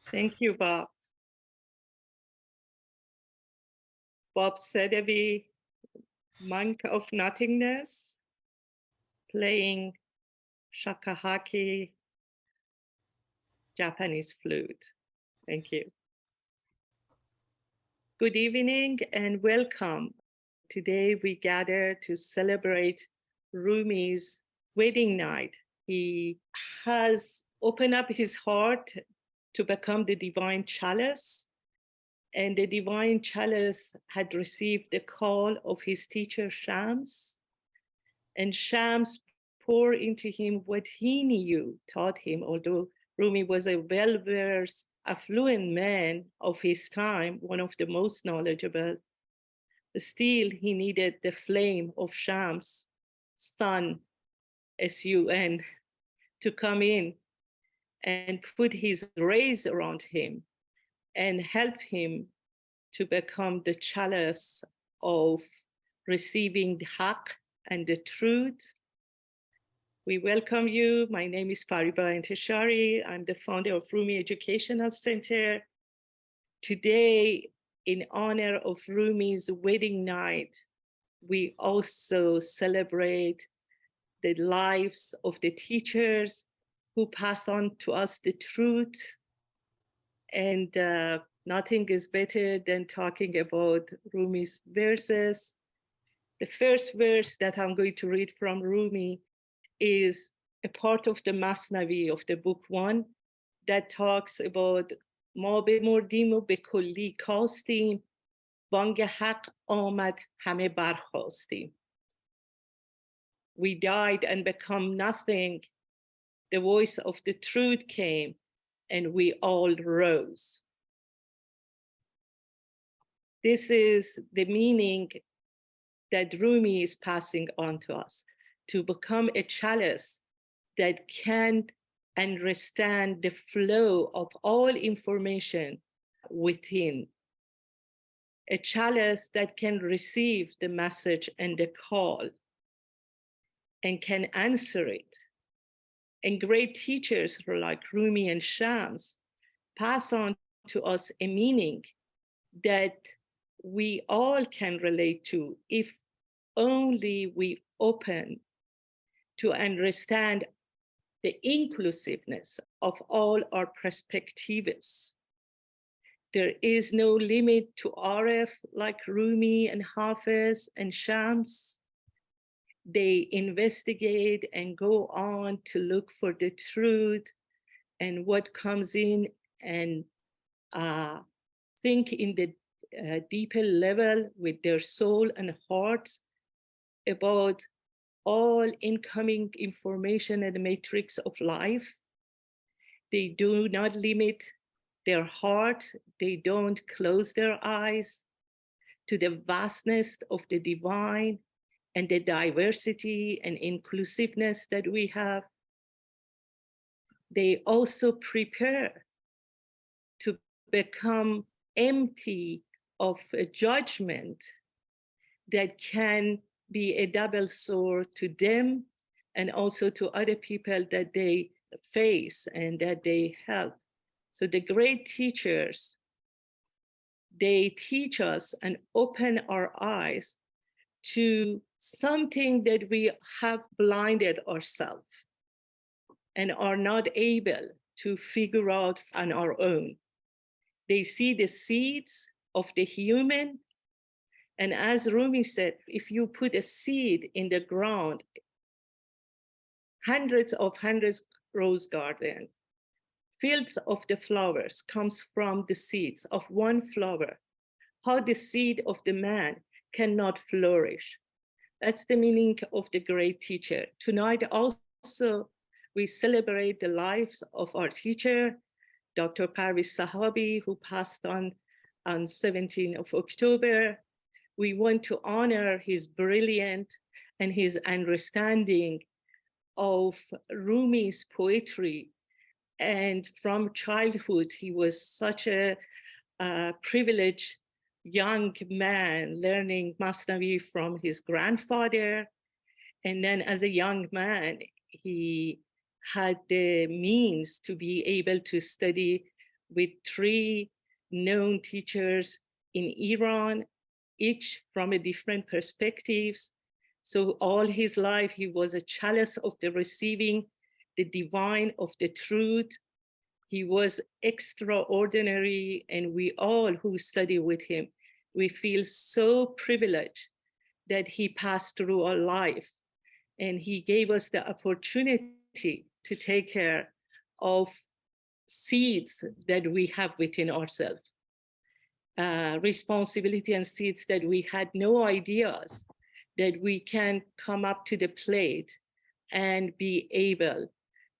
Thank you, Bob. Bob Sedivy, Monk of Nothingness, playing shakuhachi Japanese flute. Thank you. Good evening and welcome. Today we gather to celebrate Rumi's wedding night. He has opened up his heart to become the divine chalice, and the divine chalice had received the call of his teacher Shams, and Shams poured into him what he knew, taught him, although Rumi was a well-versed, affluent man of his time, one of the most knowledgeable. Still, he needed the flame of Shams, sun, S-U-N, to come in and put his rays around him and help him to become the chalice of receiving the haqq and the truth. We welcome you. My name is Fariba Intishari. I'm the founder of Rumi Educational Center. Today, in honor of Rumi's wedding night, we also celebrate the lives of the teachers who pass on to us the truth. And nothing is better than talking about Rumi's verses. The first verse that I'm going to read from Rumi is a part of the Masnavi of the book 1 that talks about ما بمردیم و به کلی کاستیم بانگ حق آمد همه برخاستیم. We died and become nothing. The voice of the truth came and we all rose. This is the meaning that Rumi is passing on to us, to become a chalice that can understand the flow of all information within. A chalice that can receive the message and the call and can answer it. And great teachers like Rumi and Shams pass on to us a meaning that we all can relate to if only we open to understand the inclusiveness of all our perspectives. There is no limit to Arif like Rumi and Hafiz and Shams. They investigate and go on to look for the truth and what comes in and think in the deeper level with their soul and heart about all incoming information and the matrix of life. They do not limit their heart. They don't close their eyes to the vastness of the divine and the diversity and inclusiveness that we have. They also prepare to become empty of a judgment that can be a double sword to them and also to other people that they face and that they help. So the great teachers, they teach us and open our eyes to something that we have blinded ourselves and are not able to figure out on our own. They see the seeds of the human. And as Rumi said, if you put a seed in the ground, hundreds rose garden, fields of the flowers comes from the seeds of one flower. How the seed of the man cannot flourish. That's the meaning of the great teacher. Tonight also, we celebrate the lives of our teacher, Dr. Parviz Sahabi, who passed on 17th of October. We want to honor his brilliance and his understanding of Rumi's poetry. And from childhood, he was such a privileged young man learning Masnavi from his grandfather. And then as a young man, he had the means to be able to study with three known teachers in Iran, each from a different perspectives. So all his life, he was a chalice of the receiving the divine of the truth. He was extraordinary, and we all who study with him, we feel so privileged that he passed through our life, and he gave us the opportunity to take care of seeds that we have within ourselves, responsibility and seeds that we had no ideas that we can come up to the plate and be able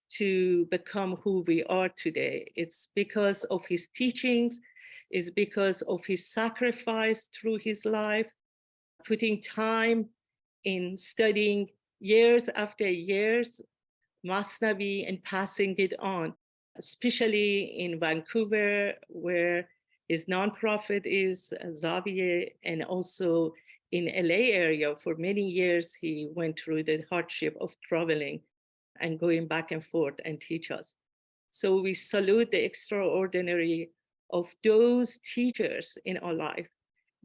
to become who we are today. It's because of his teachings, it's because of his sacrifice through his life, putting time in studying years after years, Masnavi, and passing it on, especially in Vancouver, where his nonprofit is Zaviye, and also in LA area for many years, he went through the hardship of traveling and going back and forth and teach us. So we salute the extraordinary of those teachers in our life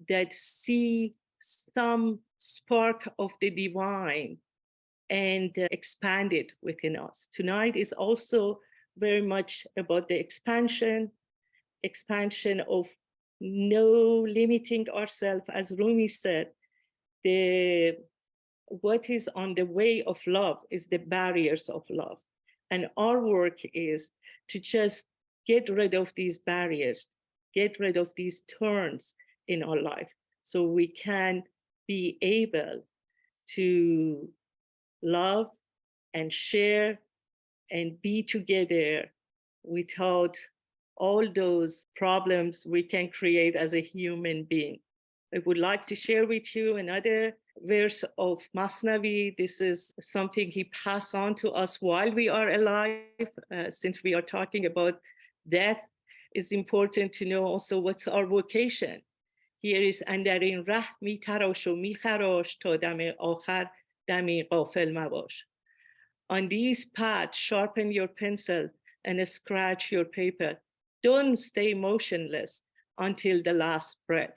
that see some spark of the divine and expand it within us. Tonight is also very much about the expansion of no limiting ourselves. As Rumi said, what is on the way of love is the barriers of love. And our work is to just get rid of these barriers, get rid of these turns in our life, so we can be able to love and share and be together without all those problems we can create as a human being. I would like to share with you another verse of Masnavi. This is something he passed on to us while we are alive. Since we are talking about death, it's important to know also what's our vocation. Here is اندر این ره می تراش و می خراش تا دم آخر دمی غافل مباش. On this path, sharpen your pencil and scratch your paper. Don't stay motionless until the last breath.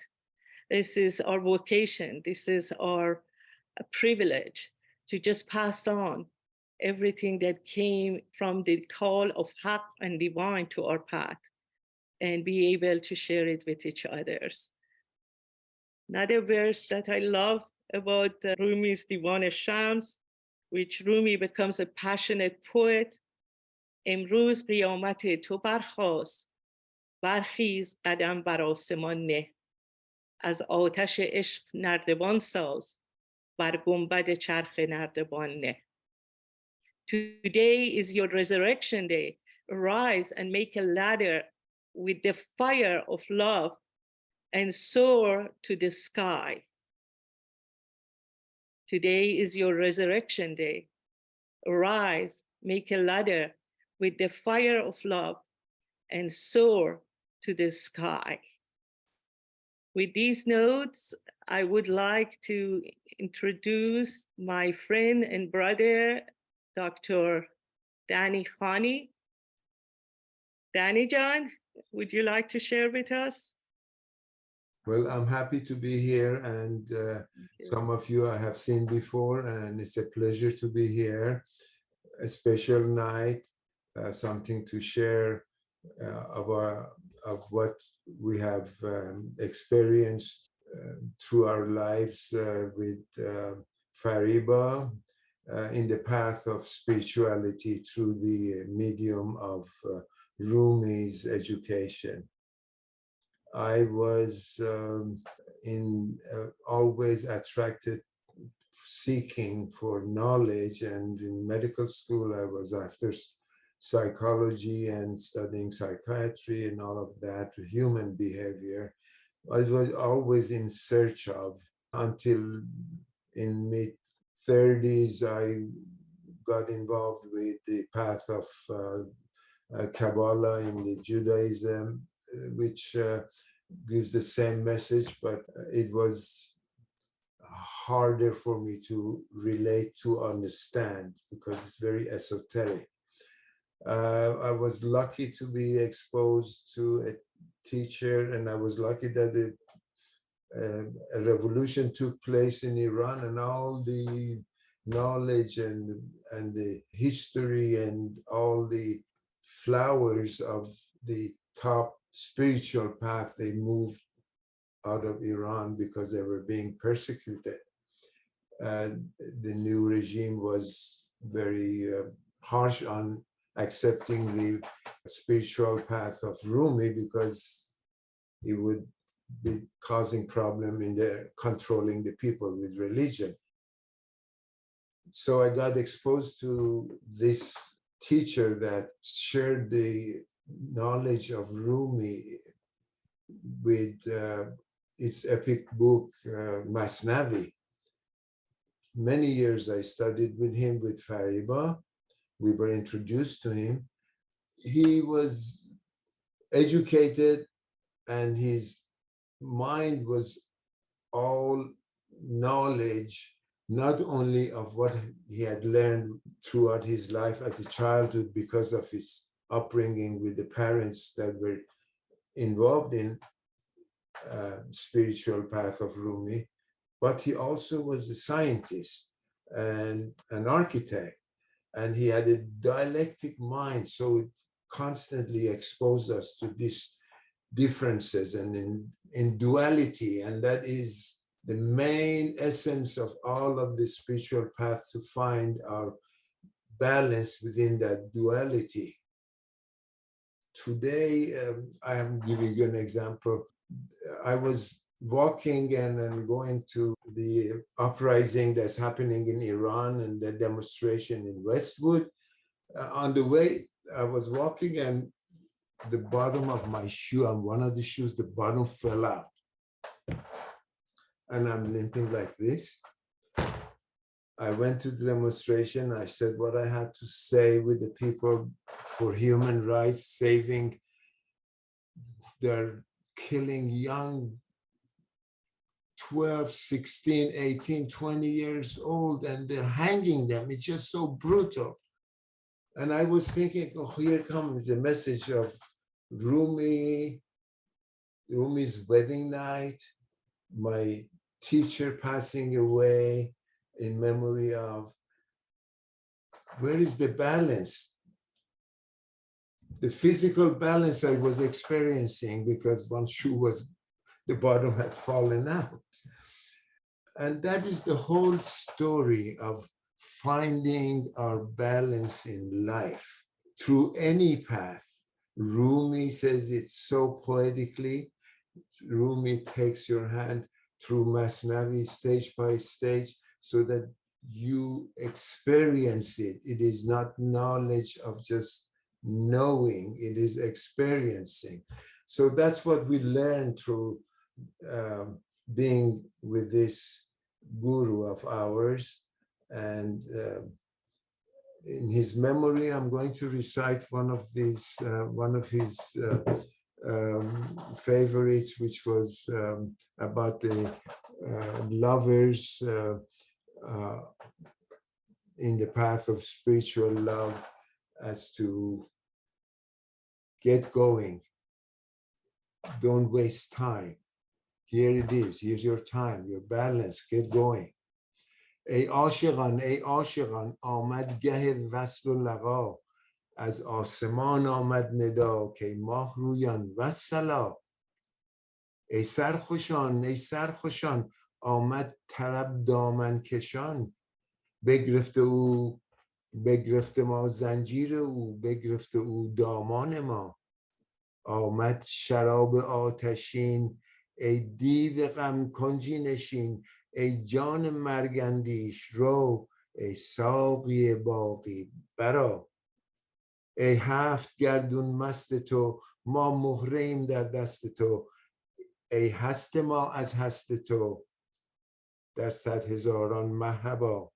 This is our vocation. This is our privilege to just pass on everything that came from the call of Haq and divine to our path and be able to share it with each others. Another verse that I love about Rumi's Divan Shams, which Rumi becomes a passionate poet. امروز قیامت تو برخاست، برخیز قدم بر آسمان نه، از آتش عشق نردبان ساز، بر گنبد چرخ نردبان نه. Today is your resurrection day. Arise and make a ladder with the fire of love and soar to the sky. Today is your resurrection day. Arise, make a ladder with the fire of love and soar to the sky. With these notes, I would like to introduce my friend and brother, Dr. Danny Khani. Danny John, would you like to share with us? Well, I'm happy to be here, and some of you I have seen before, and it's a pleasure to be here. A special night, something to share of what we have experienced through our lives with Fariba in the path of spirituality through the medium of Rumi's education. I was always attracted, seeking for knowledge, and in medical school I was after psychology and studying psychiatry and all of that, human behavior. I was always in search of, until in mid-30s I got involved with the path of Kabbalah in the Judaism, which gives the same message, but it was harder for me to relate to understand because it's very esoteric. I was lucky to be exposed to a teacher, and I was lucky that a revolution took place in Iran, and all the knowledge and the history and all the flowers of the top spiritual path, they moved out of Iran because they were being persecuted. And the new regime was very harsh on accepting the spiritual path of Rumi because he would be causing problem in the controlling the people with religion. So I got exposed to this teacher that shared the knowledge of Rumi with its epic book, Masnavi. Many years I studied with him, with Fariba. We were introduced to him. He was educated and his mind was all knowledge, not only of what he had learned throughout his life as a childhood because of his upbringing with the parents that were involved in spiritual path of Rumi, but he also was a scientist and an architect, and he had a dialectic mind, so it constantly exposed us to these differences and in duality, and that is the main essence of all of the spiritual path, to find our balance within that duality. Today, I am giving you an example. I was walking and going to the uprising that's happening in Iran and the demonstration in Westwood. On the way, I was walking and the bottom of my shoe, on one of the shoes, the bottom fell out. And I'm limping like this. I went to the demonstration. I said what I had to say with the people for human rights, saving, they're killing young 12, 16, 18, 20 years old, and they're hanging them. It's just so brutal. And I was thinking, oh, here comes the message of Rumi's wedding night, my teacher passing away in memory of. Where is the balance? The physical balance I was experiencing because one shoe was, the bottom had fallen out. And that is the whole story of finding our balance in life through any path. Rumi says it so poetically. Rumi takes your hand through Masnavi stage by stage so that you experience it. It is not knowledge of just knowing, it is experiencing. So that's what we learn through being with this guru of ours. And in his memory, I'm going to recite one of his favorites, which was about the lovers in the path of spiritual love, as to get going, don't waste time. Here it is, here's your time, your balance, get going. ای عاشقان آمد گه وصل و لقا، از آسمان آمد ندا که ماه رویان والصلا. ای سرخوشان آمد طرب دامن کشان، بگرفته ما زنجیر او، بگرفته او دامان ما. آمد شراب آتشین، ای دیو غم کنجی نشین، ای جان مرگندیش رو، ای ساقی باقی برا. ای هفت گردون مست تو، ما مهره ایم در دست تو، ای هست ما از هست تو در 100,000 مرحبا.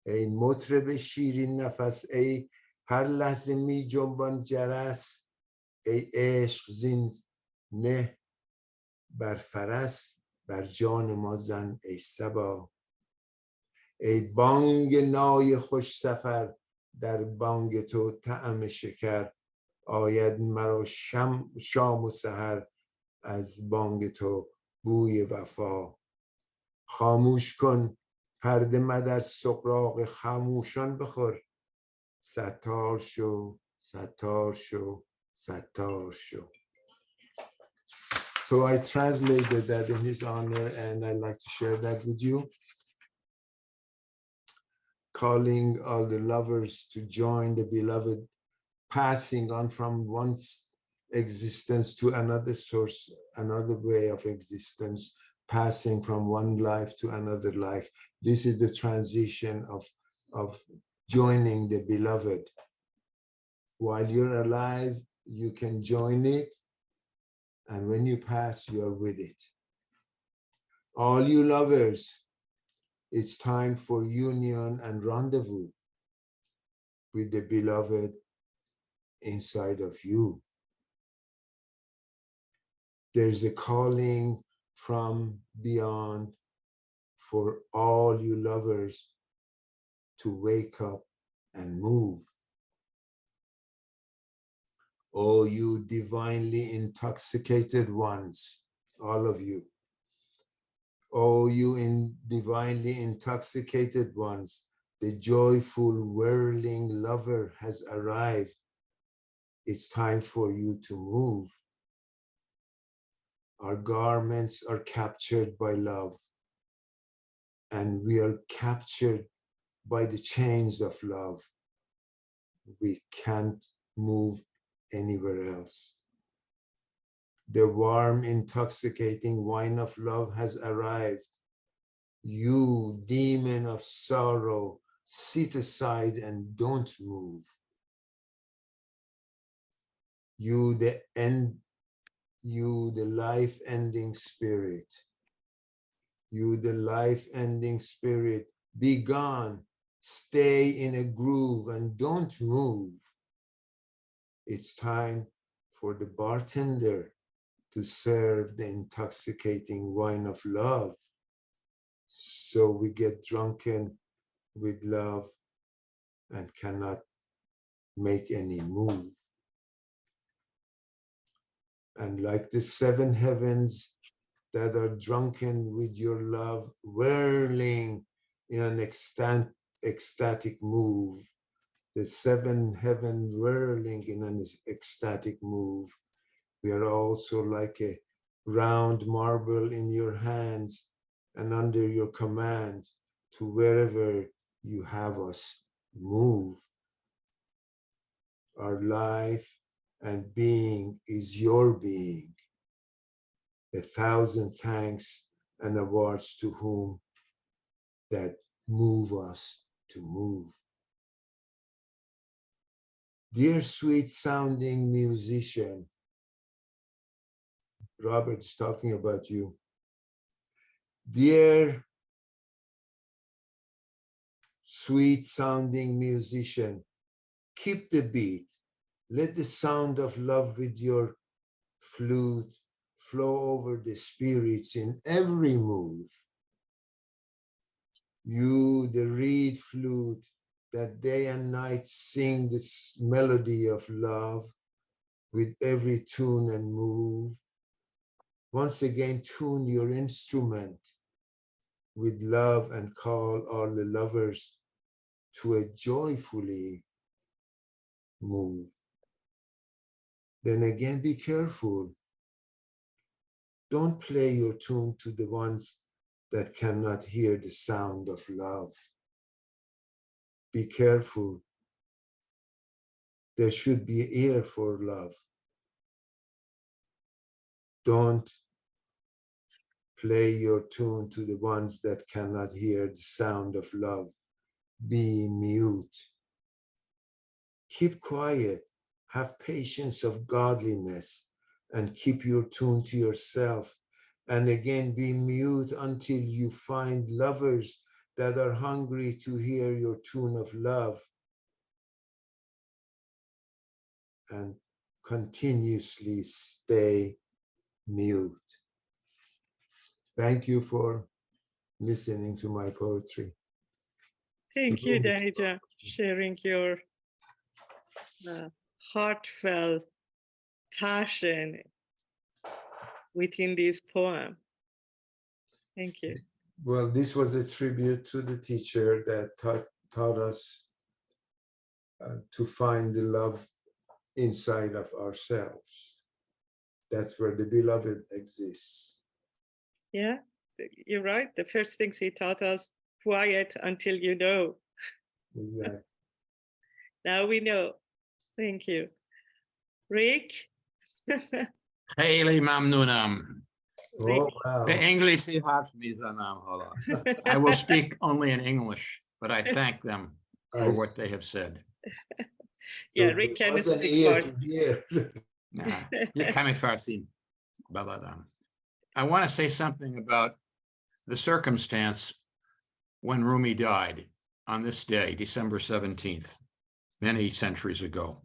ای مطرب شیرین نفس، ای هر لحظه می جنبان جرس، ای عشق زین نه بر فرس، بر جان ما زن ای صبا. ای بانگ نای خوش سفر، در بانگ تو طعم شکر آید مرا شام و سحر از بانگ تو بوی وفا خاموش کن پرده مدر سغراق خاموشان بخور ستار شو ستار شو ستار شو. So I translated that in his honor, and I'd like to share that with you. Calling all the lovers to join the beloved, passing on from one's existence to another source, another way of existence, passing from one life to another life. This is the transition of joining the beloved. While you're alive, you can join it. And when you pass, you're with it. All you lovers, it's time for union and rendezvous with the beloved inside of you. There's a calling from beyond for all you lovers to wake up and move. Oh, you divinely intoxicated ones, all of you. Oh, you divinely intoxicated ones, the joyful whirling lover has arrived. It's time for you to move. Our garments are captured by love, and we are captured by the chains of love. We can't move anywhere else. The warm, intoxicating wine of love has arrived. You, demon of sorrow, sit aside and don't move. You, the life-ending spirit. You, the life-ending spirit, be gone. Stay in a groove and don't move. It's time for the bartender to serve the intoxicating wine of love. So we get drunken with love and cannot make any move. And like the seven heavens that are drunken with your love, whirling in an ecstatic move, the seven heavens whirling in an ecstatic move, we are also like a round marble in your hands and under your command to wherever you have us move. Our life and being is your being. 1,000 thanks and awards to whom that move us to move. Dear sweet sounding musician, Robert's talking about you. Dear sweet sounding musician, keep the beat. Let the sound of love with your flute flow over the spirits in every move. You, the reed flute that day and night sing this melody of love with every tune and move. Once again, tune your instrument with love and call all the lovers to a joyfully move. Then again, be careful. Don't play your tune to the ones that cannot hear the sound of love. Be careful. There should be ear for love. Don't play your tune to the ones that cannot hear the sound of love. Be mute. Keep quiet. Have patience of godliness and keep your tune to yourself. And again, be mute until you find lovers that are hungry to hear your tune of love. And continuously stay mute. Thank you for listening to my poetry. Thank you, Danija, sharing your heartfelt passion within this poem. Thank you. Well, this was a tribute to the teacher that taught us to find the love inside of ourselves. That's where the beloved exists. Yeah, you're right. The first things he taught us, quiet until you know. Exactly. Now we know. Thank you. Rick? خیلی ممنونم. Oh, wow. به انگلیسی حرف میزنم حالا. I will speak only in English, but I thank them for what they have said. Yeah, Rick can speak ear. Nah, یه کمی فارسی بلدم. I want to say something about the circumstance when Rumi died on this day, December 17th, many centuries ago.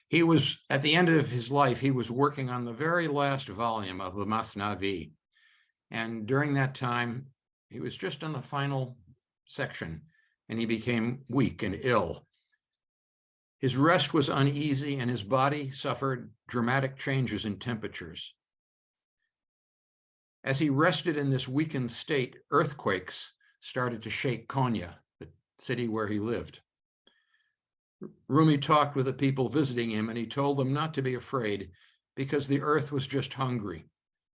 He was, at the end of his life, he was working on the very last volume of the Masnavi. And during that time, he was just on the final section and he became weak and ill. His rest was uneasy and his body suffered dramatic changes in temperatures. As he rested in this weakened state, earthquakes started to shake Konya, the city where he lived. Rumi talked with the people visiting him and he told them not to be afraid because the earth was just hungry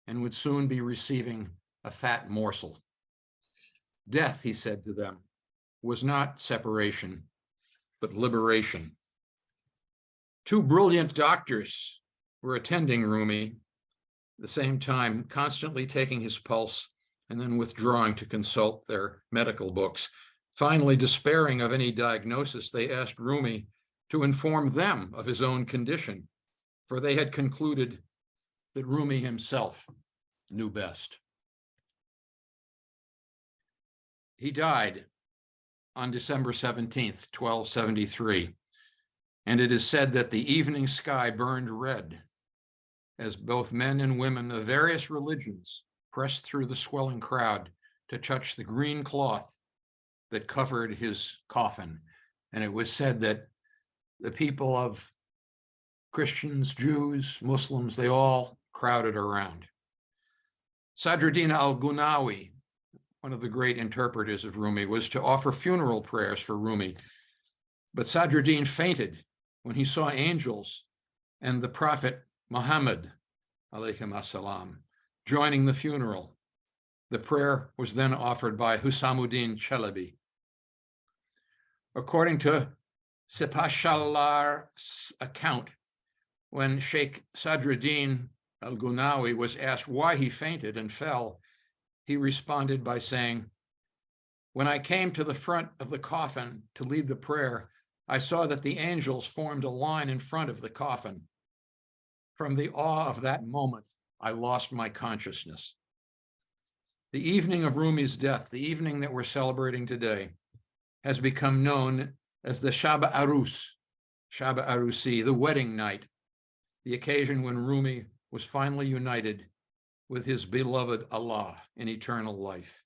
and would soon be receiving a fat morsel. Death, he said to them, was not separation, but liberation. Two brilliant doctors were attending Rumi at the same time, constantly taking his pulse and then withdrawing to consult their medical books. Finally, despairing of any diagnosis, they asked Rumi to inform them of his own condition, for they had concluded that Rumi himself knew best. He died on December 17th, 1273, and it is said that the evening sky burned red as both men and women of various religions pressed through the swelling crowd to touch the green cloth that covered his coffin. And it was said that the people of Christians, Jews, Muslims, they all crowded around. Sadruddin al-Gunawi, one of the great interpreters of Rumi, was to offer funeral prayers for Rumi. But Sadruddin fainted when he saw angels and the Prophet Muhammad, alayhim assalam, joining the funeral. The prayer was then offered by Husamuddin Chalabi. According to Sepashallar's account, when Sheikh Sadruddin al-Gunawi was asked why he fainted and fell, he responded by saying, "When I came to the front of the coffin to lead the prayer, I saw that the angels formed a line in front of the coffin. From the awe of that moment, I lost my consciousness." The evening of Rumi's death, the evening that we're celebrating today, has become known as the Shab Arus, Shab Arusi, the wedding night, the occasion when Rumi was finally united with his beloved Allah in eternal life.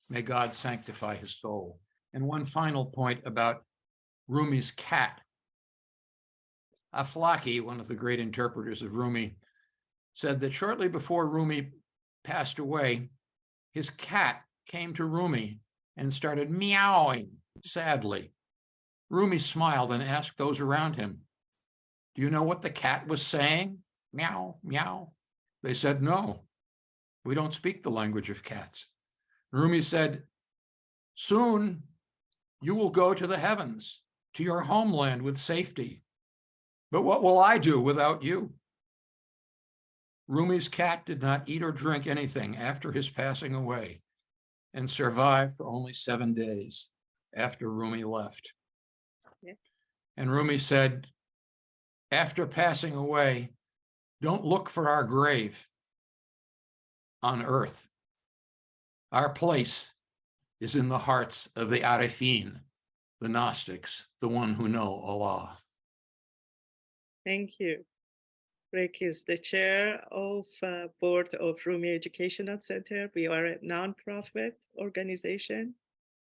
May God sanctify his soul. And one final point about Rumi's cat. Aflaki, one of the great interpreters of Rumi, said that shortly before Rumi passed away, his cat came to Rumi and started meowing sadly. Rumi smiled and asked those around him, "Do you know what the cat was saying? Meow, meow." They said, "No, we don't speak the language of cats." Rumi said, "Soon you will go to the heavens, to your homeland with safety. But what will I do without you?" Rumi's cat did not eat or drink anything after his passing away and survived for only 7 days after Rumi left. Yeah. And Rumi said, after passing away, don't look for our grave on earth. Our place is in the hearts of the Arifin, the Gnostics, the one who know Allah. Thank you. Rick is the chair of board of Rumi Educational Center. We are a nonprofit organization,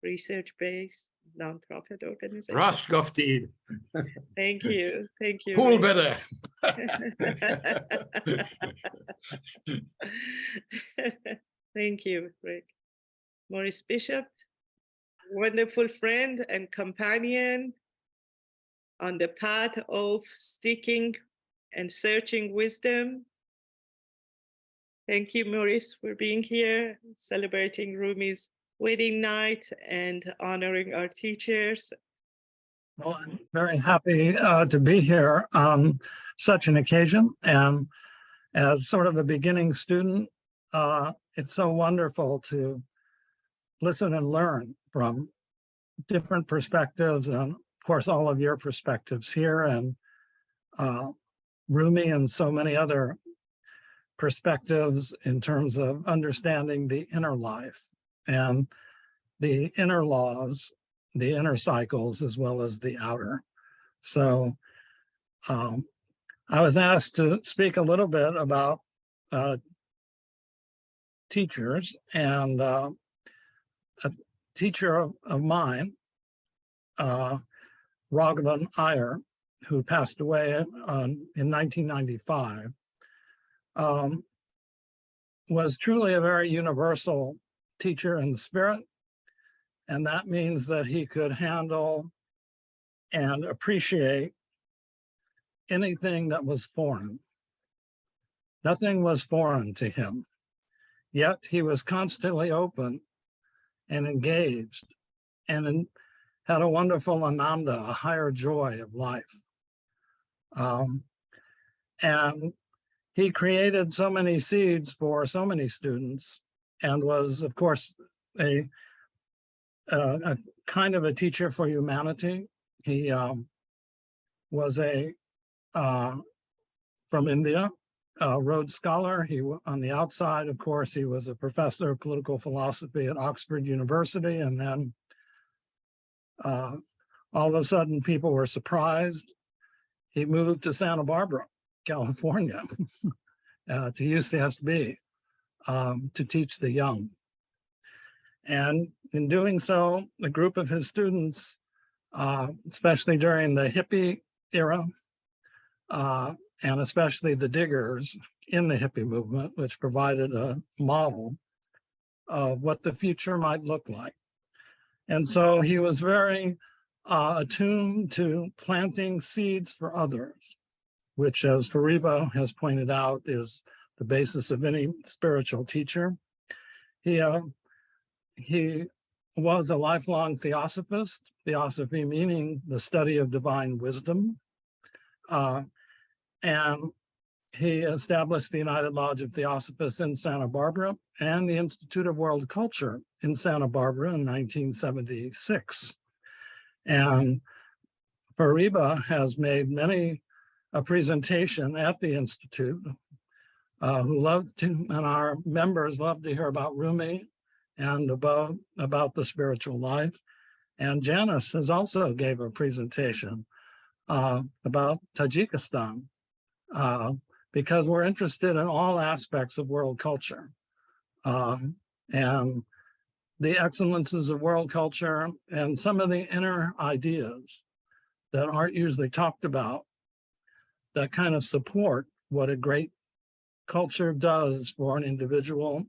research-based, nonprofit organization. Rostgoftid. Thank you. Thank you. Cool Rick. better. Thank you, Rick. Maurice Bisheff, wonderful friend and companion on the path of seeking and searching wisdom. Thank you, Maurice, for being here, celebrating Rumi's wedding night and honoring our teachers. Well, I'm very happy to be here on such an occasion. And as sort of a beginning student, it's so wonderful to listen and learn from different perspectives, and of course, all of your perspectives here, and Rumi and so many other perspectives in terms of understanding the inner life and the inner laws, the inner cycles, as well as the outer. So I was asked to speak a little bit about teachers, and a teacher of mine, Raghavan Iyer, who passed away in 1995, was truly a very universal teacher in the spirit. And that means that he could handle and appreciate anything that was foreign. Nothing was foreign to him, yet he was constantly open and engaged and had a wonderful ananda, a higher joy of life. And he created so many seeds for so many students, and was, of course, a kind of a teacher for humanity. He was from India, Rhodes Scholar. On the outside, of course, he was a professor of political philosophy at Oxford University, and then all of a sudden people were surprised. He moved to Santa Barbara, California, to UCSB to teach the young. And in doing so, a group of his students, especially during the hippie era, and especially the diggers in the hippie movement, which provided a model of what the future might look like. And so he was very attuned to planting seeds for others, which, as Fariba has pointed out, is the basis of any spiritual teacher. He was a lifelong theosophist, theosophy meaning the study of divine wisdom. And he established the United Lodge of Theosophists in Santa Barbara and the Institute of World Culture in Santa Barbara in 1976. And Fariba has made many a presentation at the Institute, who loved to, and our members love to hear about Rumi and about the spiritual life. And Janice has also gave a presentation about Tajikistan, because we're interested in all aspects of world culture and the excellences of world culture and some of the inner ideas that aren't usually talked about that kind of support what a great culture does for an individual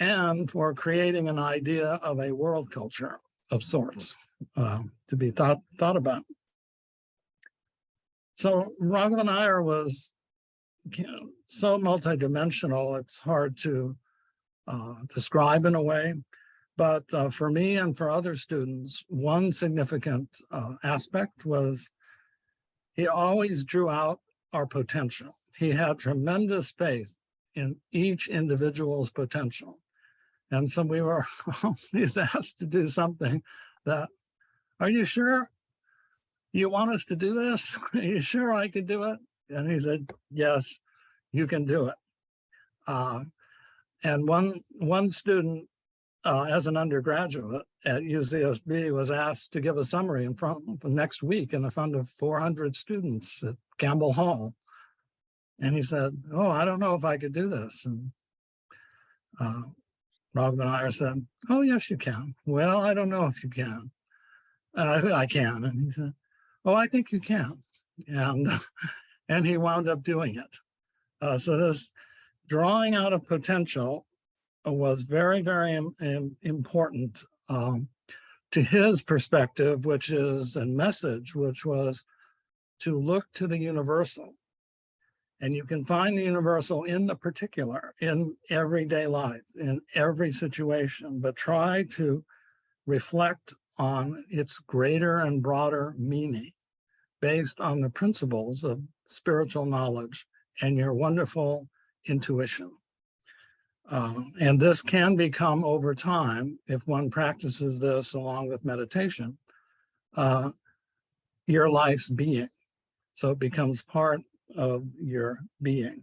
and for creating an idea of a world culture of sorts to be thought about. So Raghavan Iyer was so multidimensional, it's hard to describe in a way. But for me and for other students, one significant aspect was he always drew out our potential. He had tremendous faith in each individual's potential. And so we were always asked to do something that, are you sure you want us to do this? Are you sure I could do it? And he said, yes, you can do it. And one student, as an undergraduate at UCSB, was asked to give a summary in front next week in front of 400 students at Campbell Hall. And he said, oh, I don't know if I could do this. And Raghavan Iyer said, oh, yes, you can. Well, I don't know if you can. I can. And he said, oh, I think you can. And, and he wound up doing it. So this drawing out of potential was very, very important to his perspective, which is a message, which was to look to the universal. And you can find the universal in the particular, in everyday life, in every situation, but try to reflect on its greater and broader meaning based on the principles of spiritual knowledge and your wonderful intuition. And this can become over time, if one practices this along with meditation, your life's being. So it becomes part of your being.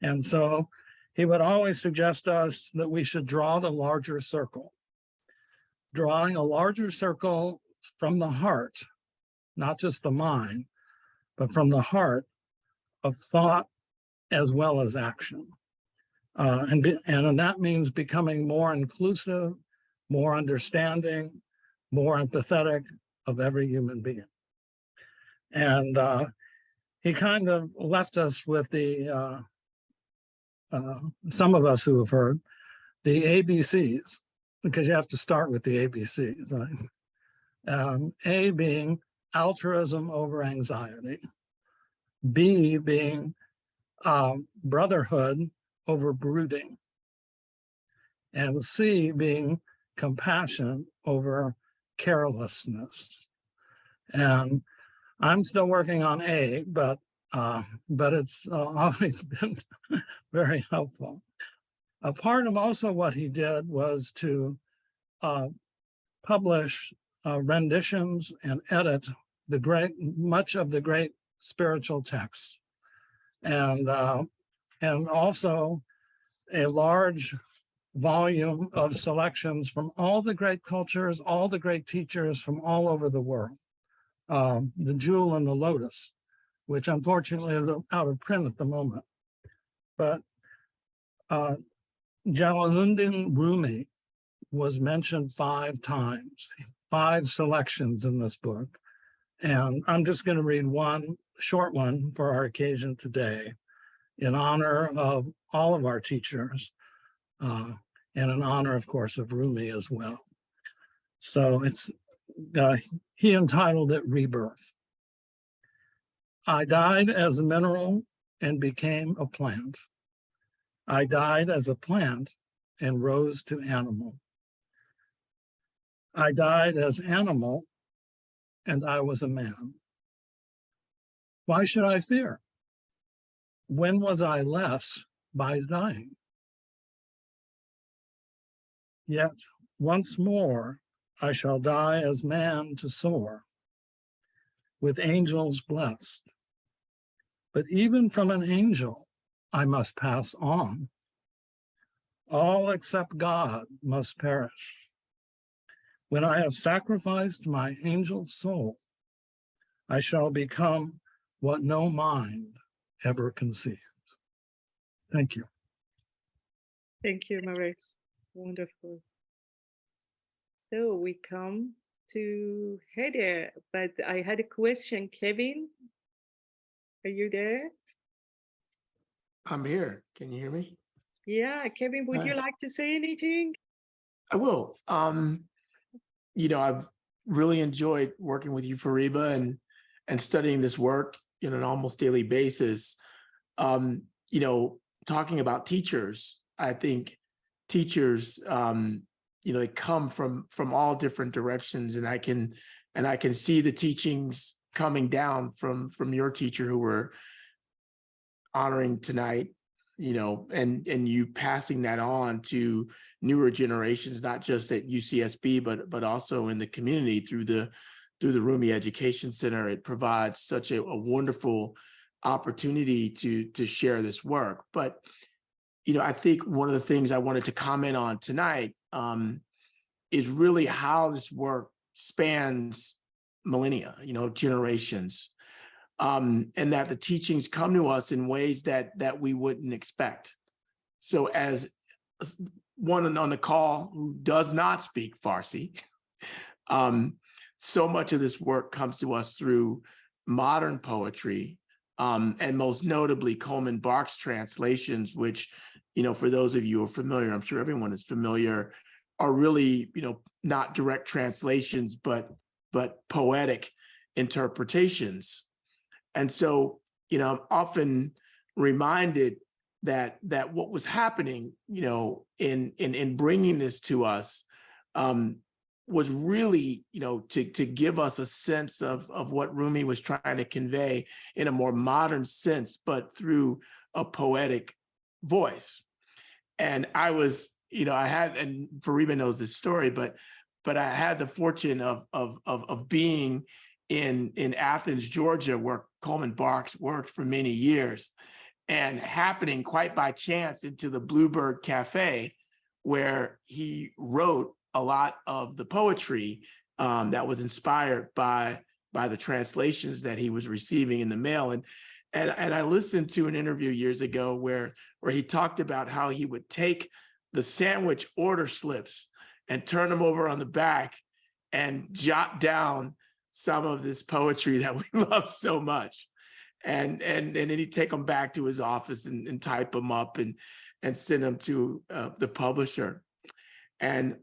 And so he would always suggest us that we should draw the larger circle. Drawing a larger circle from the heart, not just the mind, but from the heart of thought as well as action. And that means becoming more inclusive, more understanding, more empathetic of every human being. And he kind of left us with the, some of us who have heard, the ABCs, because you have to start with the ABCs, right? A being altruism over anxiety. B being brotherhood over brooding. And C being compassion over carelessness. And I'm still working on A, but it's always been very helpful. A part of also what he did was to publish renditions and edit much of the great spiritual texts, and also a large volume of selections from all the great cultures, all the great teachers from all over the world. The Jewel and the Lotus, which unfortunately is out of print at the moment. But Jalaluddin Rumi was mentioned 5 times, 5 selections in this book. And I'm just going to read one short one for our occasion today in honor of all of our teachers and in honor, of course, of Rumi as well. So it's, he entitled it Rebirth. I died as a mineral and became a plant. I died as a plant and rose to animal. I died as animal and I was a man. Why should I fear? When was I less by dying? Yet once more I shall die as man to soar, with angels blessed. But even from an angel I must pass on. All except God must perish. When I have sacrificed my angel soul, I shall become what no mind ever conceived. Thank you. Thank you, Maurice. Wonderful. So we come to Heather, but I had a question. Kevin, are you there? I'm here. Can you hear me? Yeah, Kevin, would you like to say anything? I will. I've really enjoyed working with you, Fariba, and studying this work on an almost daily basis. Talking about teachers, I think teachers, they come from all different directions, and I can see the teachings coming down from your teacher who we're honoring tonight, and you passing that on to newer generations, not just at UCSB, but also in the community through the Rumi Education Center. It provides such a wonderful opportunity to share this work. But, I think one of the things I wanted to comment on tonight is really how this work spans millennia, generations. And that the teachings come to us in ways that we wouldn't expect. So as one on the call who does not speak Farsi, so much of this work comes to us through modern poetry, and most notably Coleman Barks translations, which, for those of you who are familiar, I'm sure everyone is familiar, are really, not direct translations, but poetic interpretations. And so, I'm often reminded that what was happening, in bringing this to us, was really, to give us a sense of what Rumi was trying to convey in a more modern sense, but through a poetic voice. And I was, and Farima knows this story, but I had the fortune of being in Athens, Georgia, where Coleman Barks worked for many years, and happening quite by chance into the Bluebird Cafe, where he wrote a lot of the poetry that was inspired by the translations that he was receiving in the mail. And I listened to an interview years ago where he talked about how he would take the sandwich order slips and turn them over on the back and jot down some of this poetry that we love so much. And then he'd take them back to his office and type them up and send them to the publisher. And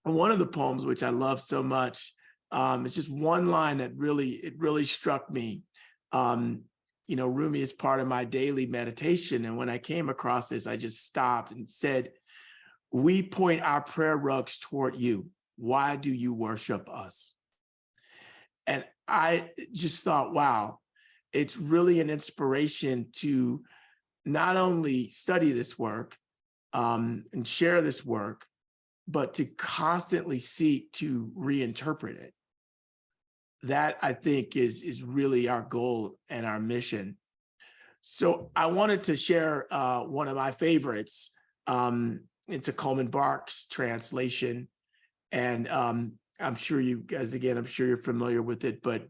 one of the poems, which I love so much, it's just one line that really struck me. Rumi is part of my daily meditation. And when I came across this, I just stopped and said, "We point our prayer rugs toward you. Why do you worship us?" And I just thought, wow, it's really an inspiration to not only study this work and share this work, but to constantly seek to reinterpret it. That, I think, is really our goal and our mission. So I wanted to share one of my favorites. It's a Coleman Barks translation. And I'm sure you guys, again, I'm sure you're familiar with it, but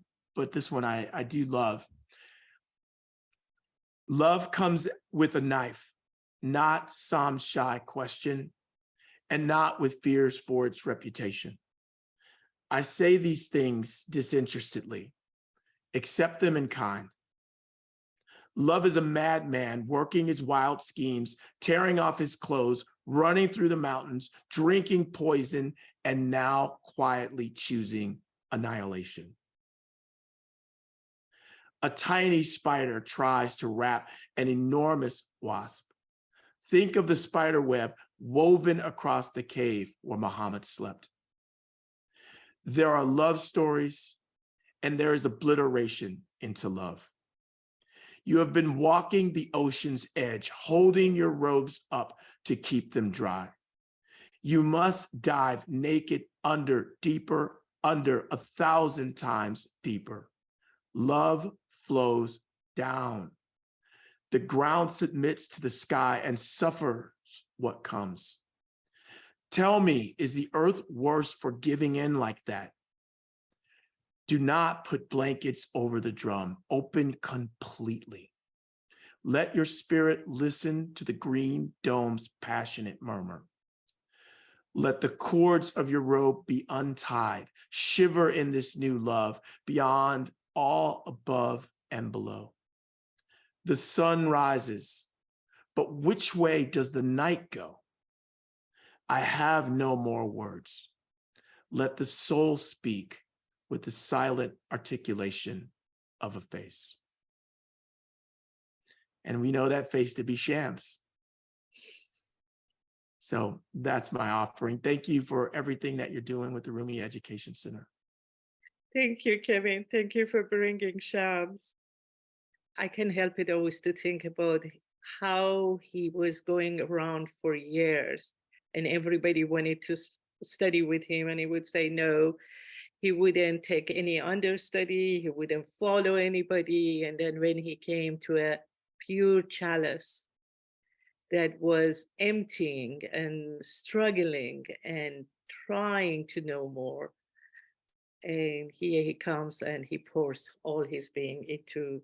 this one I do love. Love comes with a knife, not some shy question, and not with fears for its reputation. I say these things disinterestedly, accept them in kind. Love is a madman working his wild schemes, tearing off his clothes, running through the mountains, drinking poison, and now quietly choosing annihilation. A tiny spider tries to wrap an enormous wasp. Think of the spider web woven across the cave where Muhammad slept. There are love stories, and there is obliteration into love. You have been walking the ocean's edge, holding your robes up to keep them dry. You must dive naked deeper, under 1,000 times deeper. Love flows down. The ground submits to the sky and suffers what comes. Tell me, is the earth worse for giving in like that? Do not put blankets over the drum. Open completely. Let your spirit listen to the green dome's passionate murmur. Let the cords of your robe be untied. Shiver in this new love beyond all above and below. The sun rises, but which way does the night go? I have no more words. Let the soul speak with the silent articulation of a face. And we know that face to be Shams. So that's my offering. Thank you for everything that you're doing with the Rumi Education Center. Thank you, Kevin. Thank you for bringing Shams. I can't help it always to think about how he was going around for years and everybody wanted to study with him and he would say no. He wouldn't take any understudy, he wouldn't follow anybody. And then when he came to a pure chalice that was emptying and struggling and trying to know more, and here he comes and he pours all his being into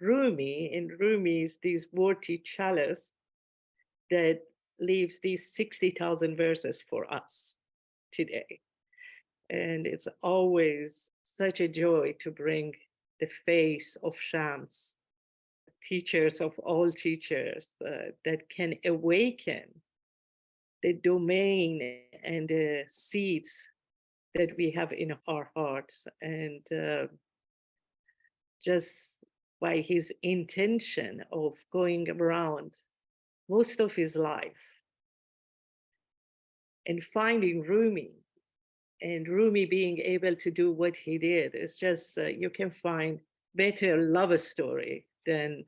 Rumi. And Rumi is this worthy chalice that leaves these 60,000 verses for us today. And it's always such a joy to bring the face of Shams, teachers of all teachers, that can awaken the domain and the seeds that we have in our hearts. And just by his intention of going around most of his life and finding Rumi, and Rumi being able to do what he did, it's just, you can find better love story than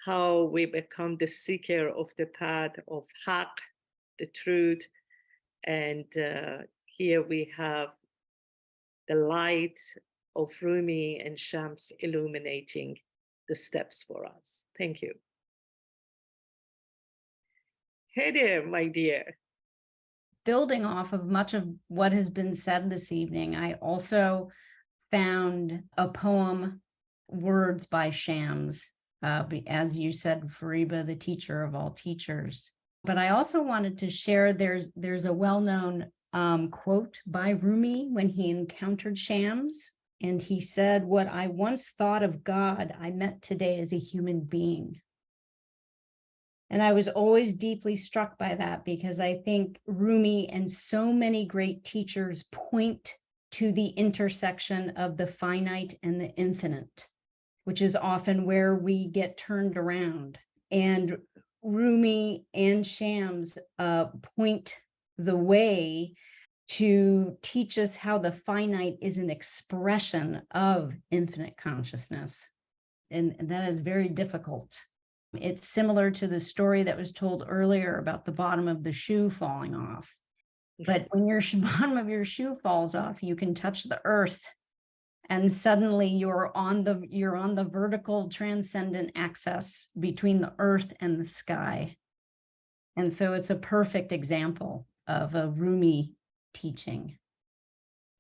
how we become the seeker of the path of Haq, the truth. And here we have the light of Rumi and Shams illuminating the steps for us. Thank you. Heather, my dear. Building off of much of what has been said this evening, I also found a poem, Words by Shams, as you said, Fariba, the teacher of all teachers. But I also wanted to share, there's a well-known quote by Rumi when he encountered Shams. And he said, "What I once thought of God, I met today as a human being." And I was always deeply struck by that, because I think Rumi and so many great teachers point to the intersection of the finite and the infinite, which is often where we get turned around. And Rumi and Shams point the way to teach us how the finite is an expression of infinite consciousness. And that is very difficult. It's similar to the story that was told earlier about the bottom of the shoe falling off. But when your bottom of your shoe falls off, you can touch the earth, and suddenly you're on the vertical transcendent axis between the earth and the sky. And so it's a perfect example of a Rumi teaching.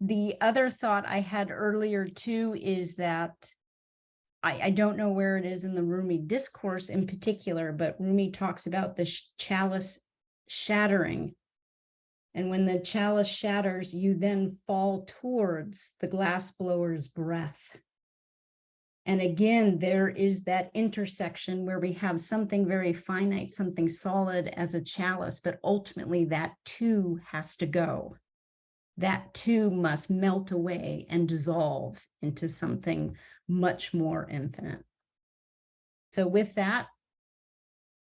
The other thought I had earlier too is that I don't know where it is in the Rumi discourse in particular, but Rumi talks about the chalice shattering. And when the chalice shatters, you then fall towards the glassblower's breath. And again, there is that intersection where we have something very finite, something solid as a chalice, but ultimately that too has to go. That too must melt away and dissolve into something much more infinite. So with that,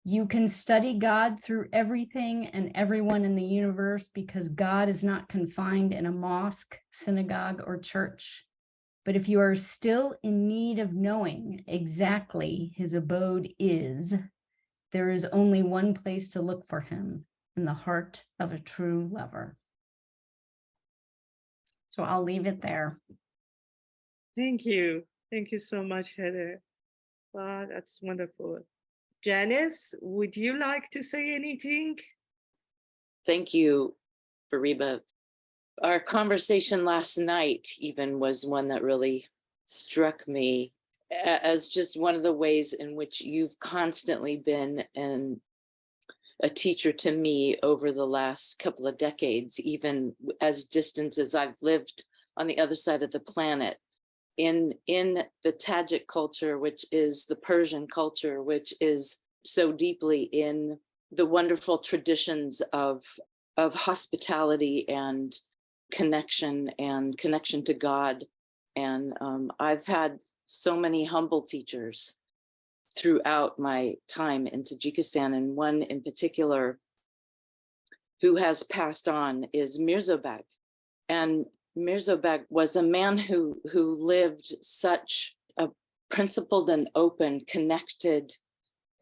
you can study God through everything and everyone in the universe, because God is not confined in a mosque, synagogue, or church. But if you are still in need of knowing exactly his abode is, there is only one place to look for him: in the heart of a true lover. So I'll leave it there. Thank you. Thank you so much, Heather. Wow, that's wonderful. Janice, would you like to say anything? Thank you, Fariba. Our conversation last night even was one that really struck me as just one of the ways in which you've constantly been a teacher to me over the last couple of decades, even as distant as I've lived on the other side of the planet. In the Tajik culture, which is the Persian culture, which is so deeply in the wonderful traditions of hospitality and connection to God. And I've had so many humble teachers throughout my time in Tajikistan, and one in particular who has passed on is Mirzobek. And Mirzobek was a man who lived such a principled and open, connected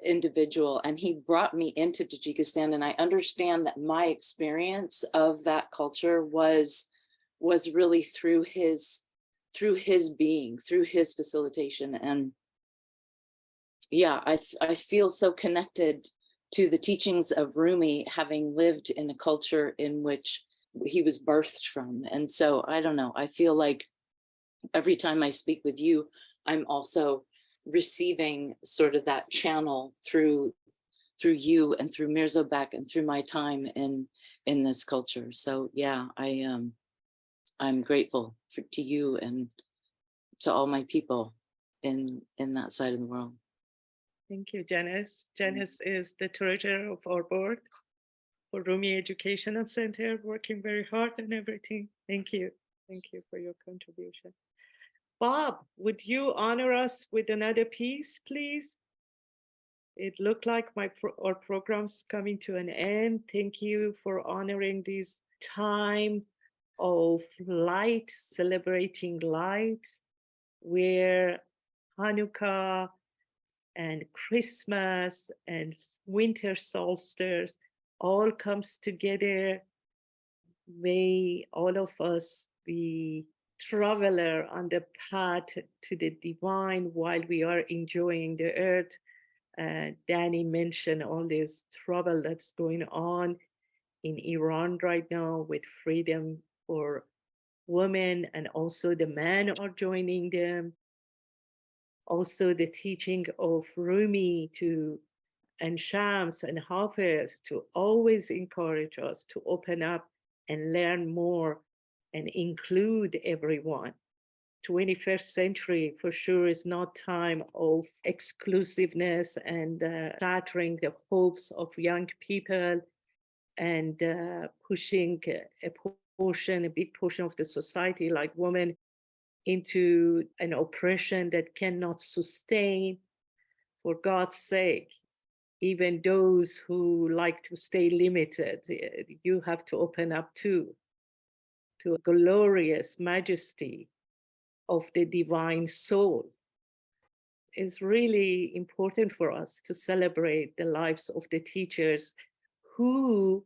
individual. And he brought me into Tajikistan. And I understand that my experience of that culture was really through his being, through his facilitation. And yeah, I feel so connected to the teachings of Rumi, having lived in a culture in which he was birthed from. And so I don't know, I feel like every time I speak with you, I'm also receiving sort of that channel through you and through Mirzobek and through my time in this culture. So yeah, I'm grateful to you and to all my people in that side of the world. Thank you, Janice. Janice is the treasurer of our board for Rumi Educational Center, working very hard on everything. Thank you. Thank you for your contribution. Bob, would you honor us with another piece, please? It looked like our program's coming to an end. Thank you for honoring this time of light, celebrating light, where Hanukkah and Christmas and winter solstice all comes together. May all of us be traveler on the path to the divine while we are enjoying the earth. Danny mentioned all this trouble that's going on in Iran right now with freedom for women, and also the men are joining them. Also the teaching of Rumi and Shams and Hafiz to always encourage us to open up and learn more and include everyone. 21st century for sure is not time of exclusiveness and shattering the hopes of young people and pushing a big portion of the society like women into an oppression that cannot sustain. For God's sake, even those who like to stay limited, you have to open up too, to a glorious majesty of the divine soul. It's really important for us to celebrate the lives of the teachers who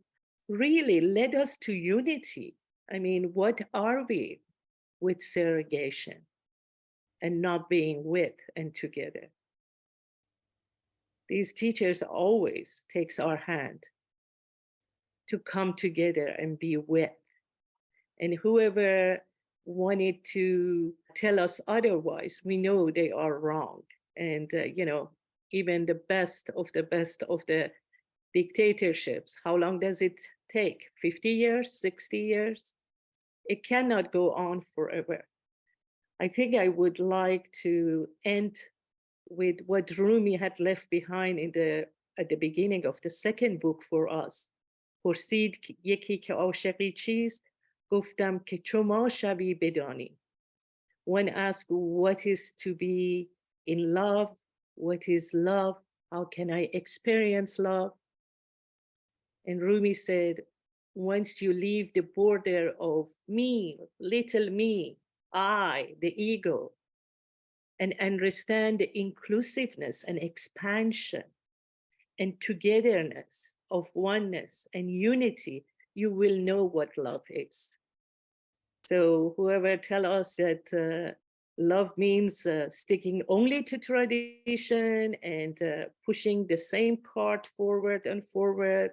really led us to unity. I mean, what are we with segregation and not being with and together? These teachers always takes our hand to come together and be with. And whoever wanted to tell us otherwise, we know they are wrong. And, even the best of the dictatorships, how long does it take? 50 years, 60 years? It cannot go on forever. I think I would like to end with what Rumi had left behind at the beginning of the second book for us. پرسید یکی که عاشقی چیست؟ گفتم که چو ما شوی بدانی. When asked what is to be in love, what is love, how can I experience love? And Rumi said, once you leave the border of me, little me, I, the ego, and understand the inclusiveness and expansion and togetherness of oneness and unity, you will know what love is. So whoever tell us that love means sticking only to tradition and pushing the same part forward and forward,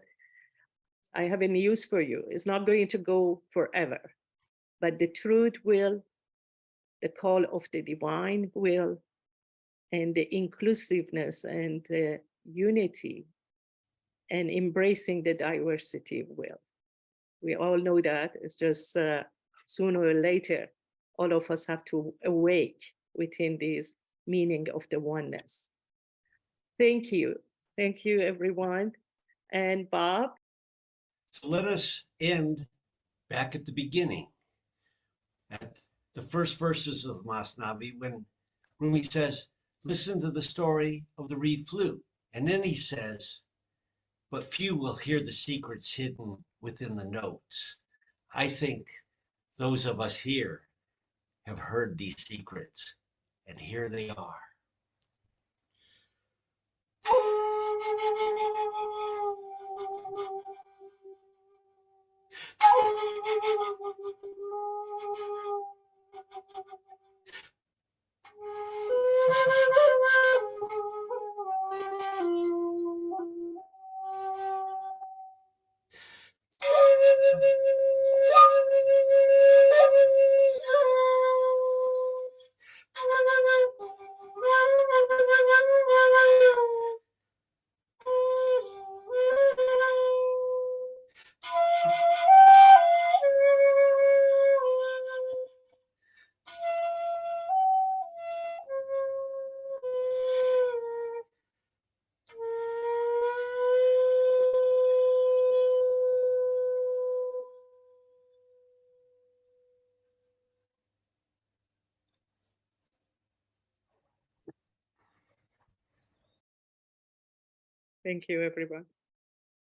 I have a news for you. It's not going to go forever, but the truth will, the call of the divine will, and the inclusiveness and the unity and embracing the diversity will. We all know that. It's just sooner or later, all of us have to awake within this meaning of the oneness. Thank you. Thank you, everyone. And Bob? So let us end back at the beginning, at the first verses of Masnavi, when Rumi says, listen to the story of the reed flute. And then he says, but few will hear the secrets hidden within the notes. I think those of us here have heard these secrets, and here they are. Thank you, everyone.